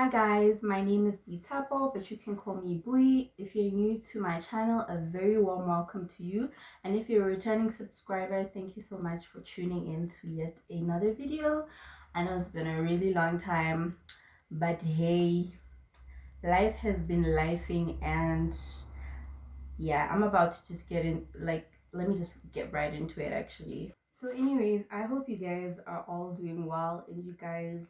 Hi guys, my name is Tapo, but you can call me Bui. If you're new to my channel, a very warm welcome to you. And if you're a returning subscriber, thank you so much for tuning in to yet another video. I know it's been a really long time, but hey, life has been lifing, and yeah, I'm about to just get in, let me just get right into it actually. So anyways, I hope you guys are all doing well and you guys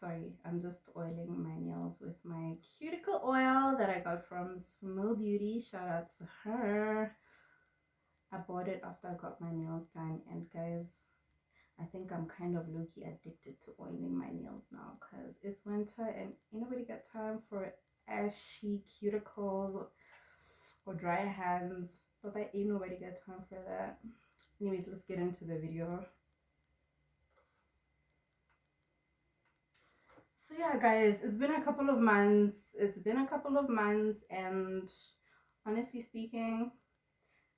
sorry, I'm just oiling my nails with my cuticle oil that I got from Small Beauty. Shout out to her. I bought it after I got my nails done, and guys, I think I'm kind of low-key addicted to oiling my nails now because it's winter and ain't nobody got time for ashy cuticles or dry hands. So that ain't nobody got time for that. Anyways, let's get into the video. So yeah, guys, it's been a couple of months. And honestly speaking,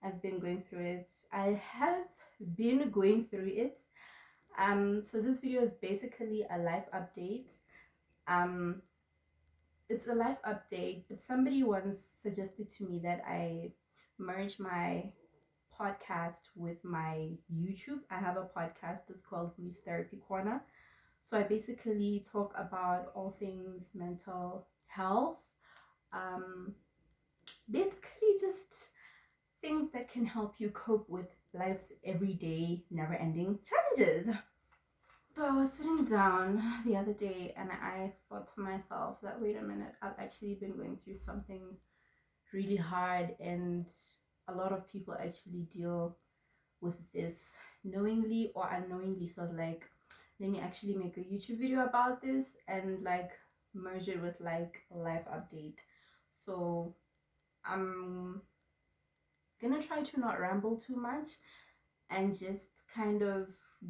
I've been going through it. I have been going through it. So this video is basically a life update. Um, it's a life update, but somebody once suggested to me that I merge my podcast with my YouTube. I have a podcast that's called Breeze Therapy Corner. So I basically talk about all things mental health, basically just things that can help you cope with life's everyday, never-ending challenges. So I was sitting down the other day and I thought to myself that, wait a minute, I've actually been going through something really hard, and a lot of people actually deal with this knowingly or unknowingly. So I was like, let me actually make a YouTube video about this and like merge it with like a life update. So I'm gonna try to not ramble too much and just kind of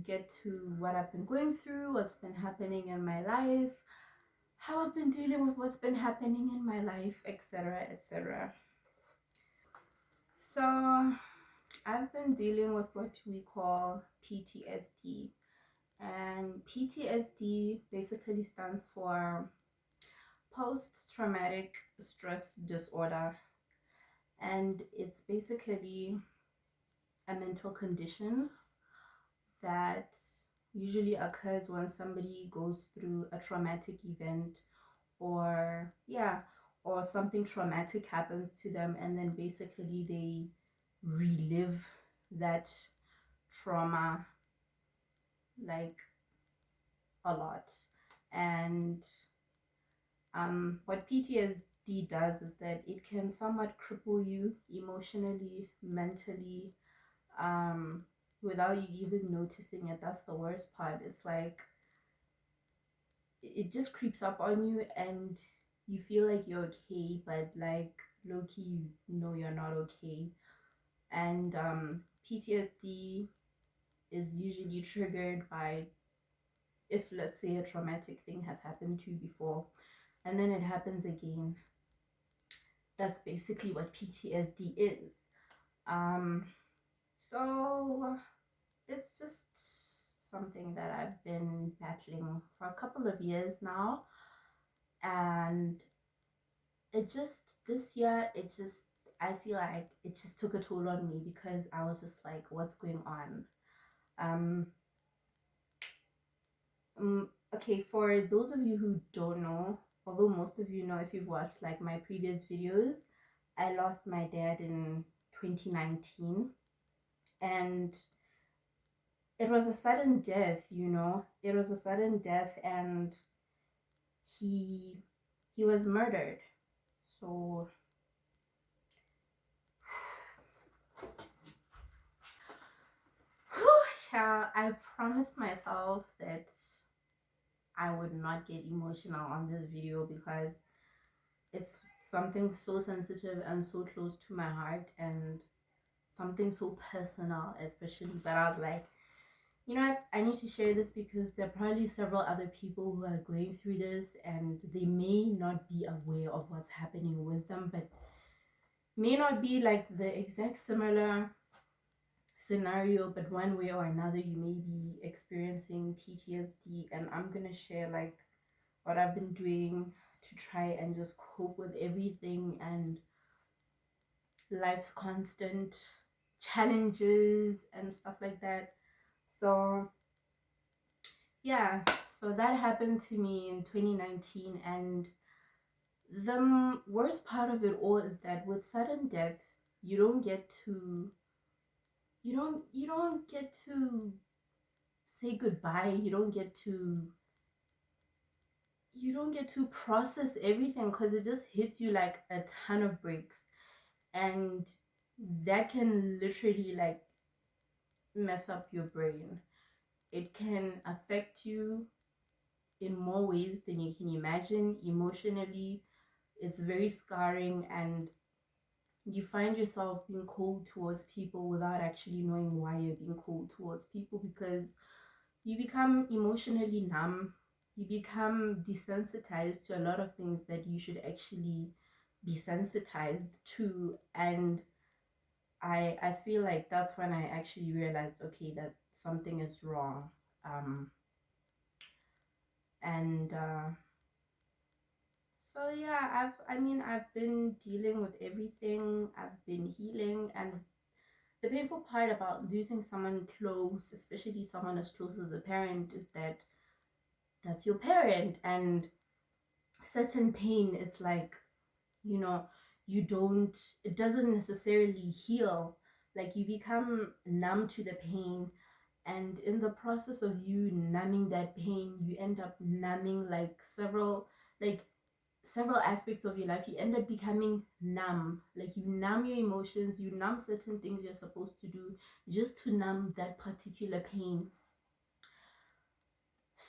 get to what I've been going through, what's been happening in my life, how I've been dealing with what's been happening in my life, etc., etc. So I've been dealing with what we call PTSD, and PTSD basically stands for post-traumatic stress disorder, and it's basically a mental condition that usually occurs when somebody goes through a traumatic event, or yeah, or something traumatic happens to them, and then basically they relive that trauma like a lot. And what PTSD does is that it can somewhat cripple you emotionally, mentally, without you even noticing it. That's the worst part. It's like it just creeps up on you, and you feel like you're okay, but like low-key, you know you're not okay. And PTSD is usually triggered by, if let's say a traumatic thing has happened to you before and then it happens again. That's basically what PTSD is. Um, so it's just something that I've been battling for a couple of years now, and it just this year I feel like it just took a toll on me because I was just like, what's going on? Um, okay, for those of you who don't know, although most of you know if you've watched like my previous videos, I lost my dad in 2019, and it was a sudden death, you know. It was a sudden death, and he he was murdered. So child, I promised myself that I would not get emotional on this video because it's something so sensitive and so close to my heart, and something so personal especially. But I was like, you know what, I need to share this because there are probably several other people who are going through this and they may not be aware of what's happening with them, but may not be like the exact similar scenario, but one way or another, you may be experiencing PTSD, and I'm gonna share like what I've been doing to try and just cope with everything and life's constant challenges and stuff like that. So, yeah, so that happened to me in 2019, and the worst part of it all is that with sudden death, you don't get to you don't get to say goodbye. You don't get to process everything because it just hits you like a ton of bricks, and that can literally like mess up your brain. It can affect you in more ways than you can imagine. Emotionally, it's very scarring, and you find yourself being cold towards people without actually knowing why you're being cold towards people, because you become emotionally numb. You become desensitized to a lot of things that you should actually be sensitized to. And I feel like that's when I actually realized, okay, that something is wrong. Um, and So yeah, I've been dealing with everything. I've been healing, and the painful part about losing someone close, especially someone as close as a parent, is that that's your parent, and certain pain, it's like, you know, you don't, it doesn't necessarily heal. Like, you become numb to the pain, and in the process of you numbing that pain, you end up numbing like several aspects of your life. You end up becoming numb. Like, you numb your emotions, you numb certain things you're supposed to do just to numb that particular pain.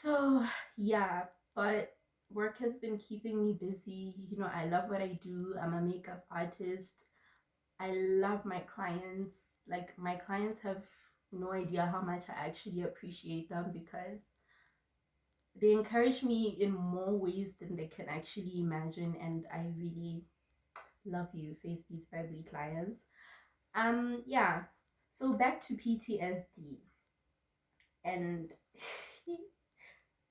So yeah, but work has been keeping me busy. I love what I do. I'm a makeup artist. I love my clients. Like, my clients have no idea how much I actually appreciate them, because they encourage me in more ways than they can actually imagine, and I really love you, Face Beats Family clients. Yeah. So back to PTSD and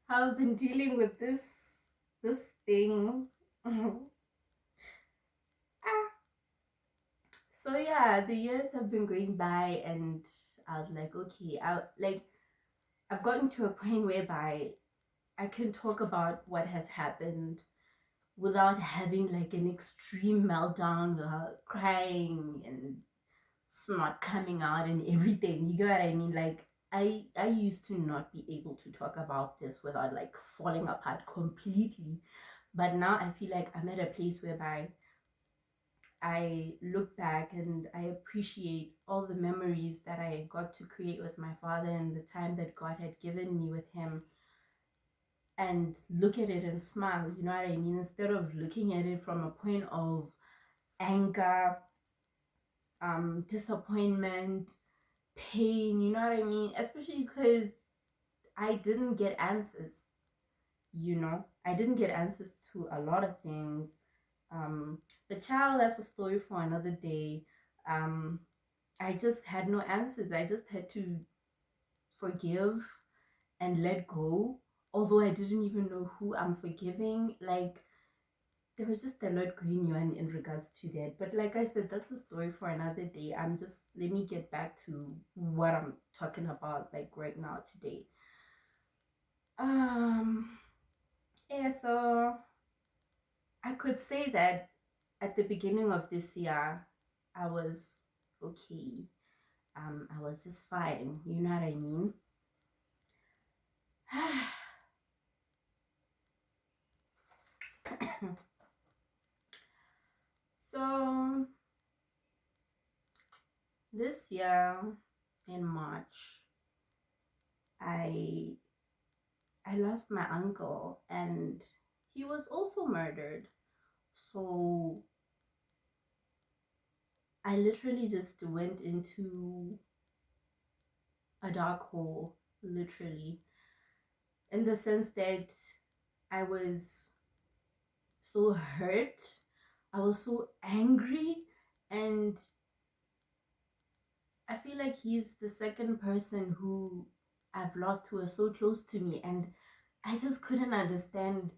how I've been dealing with this thing. Ah. So yeah, the years have been going by, and I was like, okay, I've gotten to a point whereby I can talk about what has happened without having like an extreme meltdown, without crying and snot coming out and everything. You get what I mean? Like, I used to not be able to talk about this without like falling apart completely. But now I feel like I'm at a place whereby I look back and I appreciate all the memories that I got to create with my father and the time that God had given me with him, and look at it and smile. You know what I mean? Instead of looking at it from a point of anger, disappointment, pain. You know what I mean? Especially because I didn't get answers. I didn't get answers to a lot of things. But child, that's a story for another day. Um, I just had no answers. I just had to forgive and let go. Although I didn't even know who I'm forgiving. Like, there was just a lot going on in regards to that. But like I said, that's a story for another day. Let me get back to what I'm talking about, like right now, today. Um, yeah, so I could say that at the beginning of this year, I was okay. I was just fine. You know what I mean? So this year in March, I I lost my uncle, and he was also murdered. So I literally just went into a dark hole, literally, in the sense that I was so hurt, I was so angry, and I feel like he's the second person who I've lost who was so close to me, and I just couldn't understand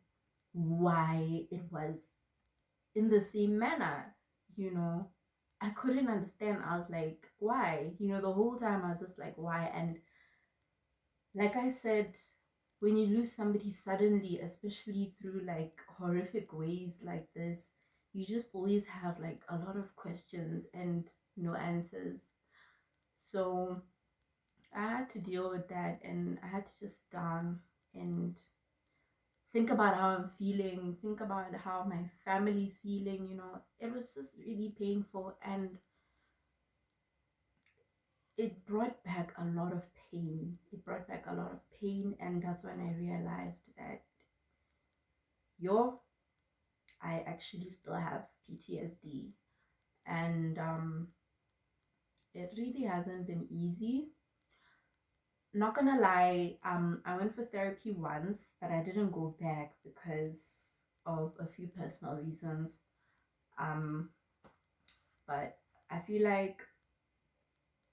why it was in the same manner, you know. I couldn't understand. I was like, why? The whole time I was just like, why? And like I said, when you lose somebody suddenly, especially through like horrific ways like this, you just always have like a lot of questions and no answers. So I had to deal with that, and I had to just sit down and think about how I'm feeling, think about how my family's feeling. It was just really painful, and it brought back a lot of pain. It brought back a lot of pain, and that's when I realized that, yo, I actually still have PTSD. And it really hasn't been easy. Not gonna lie, I went for therapy once, but I didn't go back because of a few personal reasons. Um, but I feel like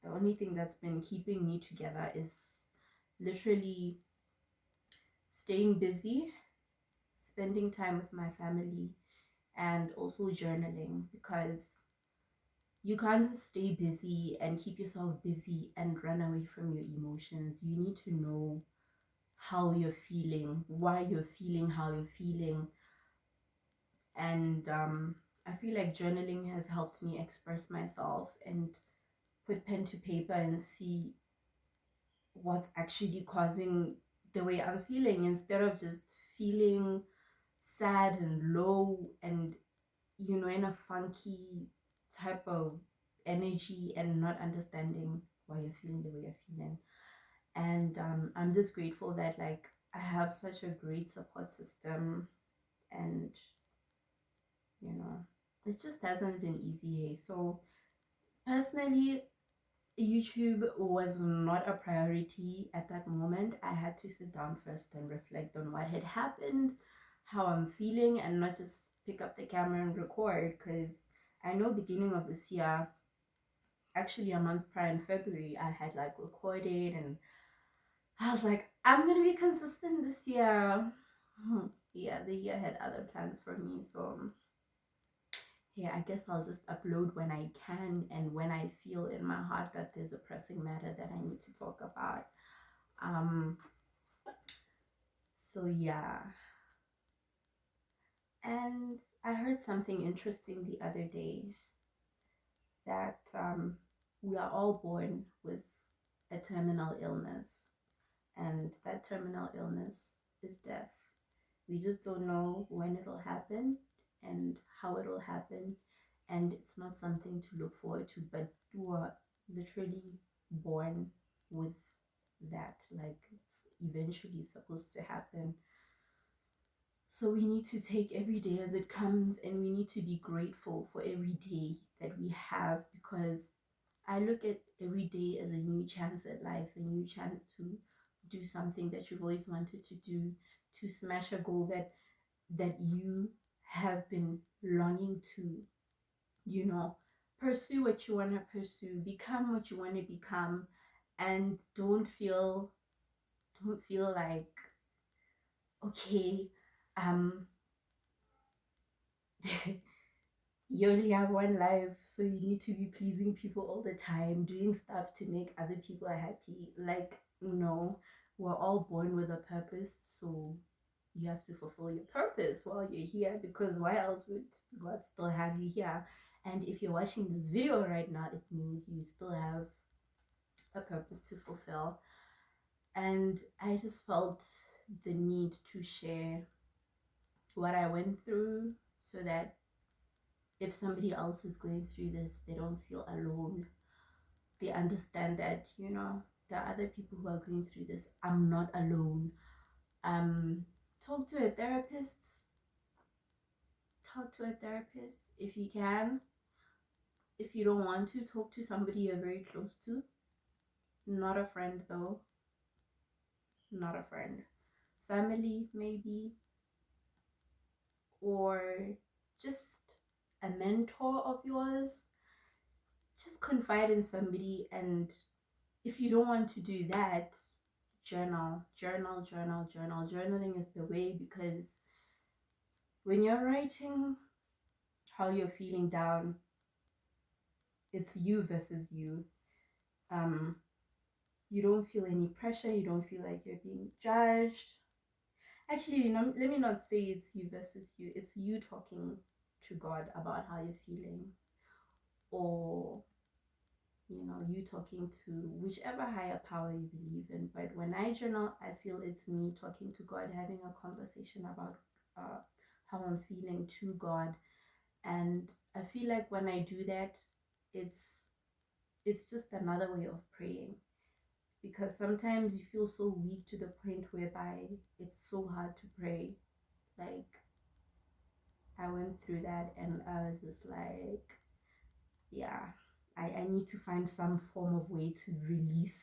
the only thing that's been keeping me together is literally staying busy, spending time with my family, and also journaling, because you can't just stay busy and keep yourself busy and run away from your emotions. You need to know how you're feeling, why you're feeling how you're feeling. And I feel like journaling has helped me express myself and put pen to paper and see what's actually causing the way I'm feeling, instead of just feeling sad and low and, in a funky type of energy, and not understanding why you're feeling the way you're feeling. And I'm just grateful that, like, I have such a great support system, and you know it just hasn't been easy. Hey, so personally, YouTube was not a priority at that moment. I had to sit down first and reflect on what had happened, how I'm feeling, and not just pick up the camera and record. Because I know beginning of this year, actually a month prior in February, I had like recorded, and I was like, I'm gonna be consistent this year. Yeah, the year had other plans for me, so yeah, I guess I'll just upload when I can and when I feel in my heart that there's a pressing matter that I need to talk about. Um, so yeah. And I heard something interesting the other day, that we are all born with a terminal illness, and that terminal illness is death. We just don't know when it'll happen and how it'll happen, and it's not something to look forward to, but you are literally born with that. Like, it's eventually supposed to happen. So we need to take every day as it comes, and we need to be grateful for every day that we have, because I look at every day as a new chance at life, a new chance to do something that you've always wanted to do, to smash a goal that you have been longing to, you know, pursue what you want to pursue, become what you want to become, and don't feel like, okay, um you only have one life, so you need to be pleasing people all the time, doing stuff to make other people happy. Like, no, we're all born with a purpose, so you have to fulfill your purpose while you're here, because why else would God still have you here? And if you're watching this video right now, it means you still have a purpose to fulfill. And I just felt the need to share what I went through, so that if somebody else is going through this, they don't feel alone. They understand that, there are other people who are going through this. I'm not alone. Talk to a therapist. Talk to a therapist if you can. If you don't want to, talk to somebody you're very close to. Not a friend, though. Not a friend. Family, maybe. Or just a mentor of yours. just confide in somebody. And if you don't want to do that, journal. Journaling is the way, because when you're writing how you're feeling down, it's you versus you. Um, you don't feel any pressure, you don't feel like you're being judged. Actually, let me not say it's you versus you, it's you talking to God about how you're feeling, or you talking to whichever higher power you believe in. But when I journal, I feel it's me talking to God, having a conversation about how I'm feeling to God. And I feel like when I do that, it's just another way of praying, because sometimes you feel so weak to the point whereby it's so hard to pray. Like, I went through that, and I was just like, yeah, I need to find some form of way to release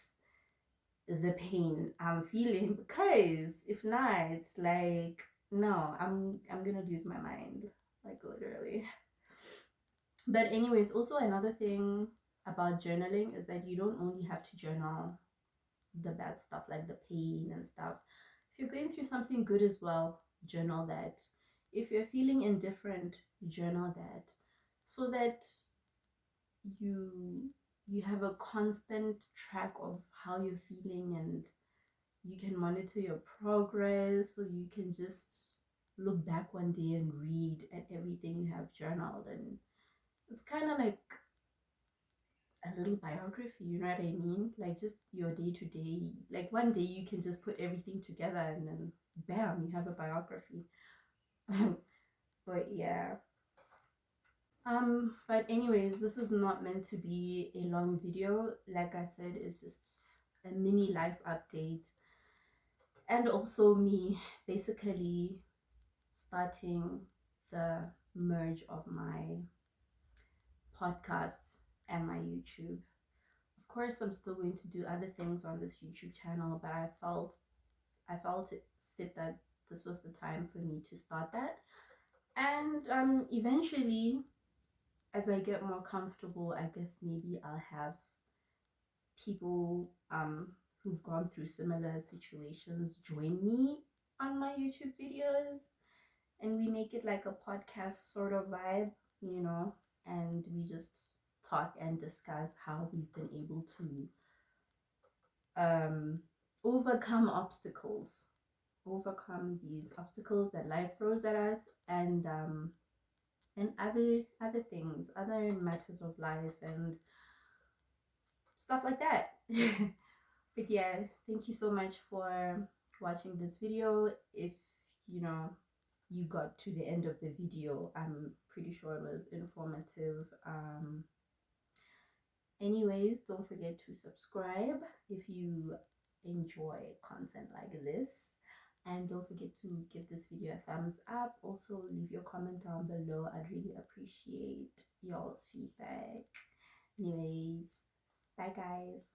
the pain I'm feeling, because if not, it's like, no, I'm gonna lose my mind, like, literally. But anyways, also another thing about journaling is that you don't only have to journal the bad stuff, like the pain and stuff. If you're going through something good as well, journal that. If you're feeling indifferent, journal that, so that you you have a constant track of how you're feeling, and you can monitor your progress, so you can just look back one day and read at everything you have journaled. And it's kind of like a little biography, you know what I mean? Like, just your day to day. Like, one day you can just put everything together, and then bam, you have a biography. But yeah. But anyways, this is not meant to be a long video. Like I said, it's just a mini life update, and also me basically starting the merge of my podcasts and my YouTube. Of course, I'm still going to do other things on this YouTube channel, but I felt it fit that this was the time for me to start that. And eventually, as I get more comfortable, I guess maybe I'll have people who've gone through similar situations join me on my YouTube videos, and we make it like a podcast sort of vibe, and we just talk and discuss how we've been able to um, overcome these obstacles that life throws at us, and other things, other matters of life and stuff like that. But yeah, thank you so much for watching this video. If you got to the end of the video, I'm pretty sure it was informative. Anyways, don't forget to subscribe if you enjoy content like this, and don't forget to give this video a thumbs up. Also, leave your comment down below. I'd really appreciate y'all's feedback. Anyways, bye guys.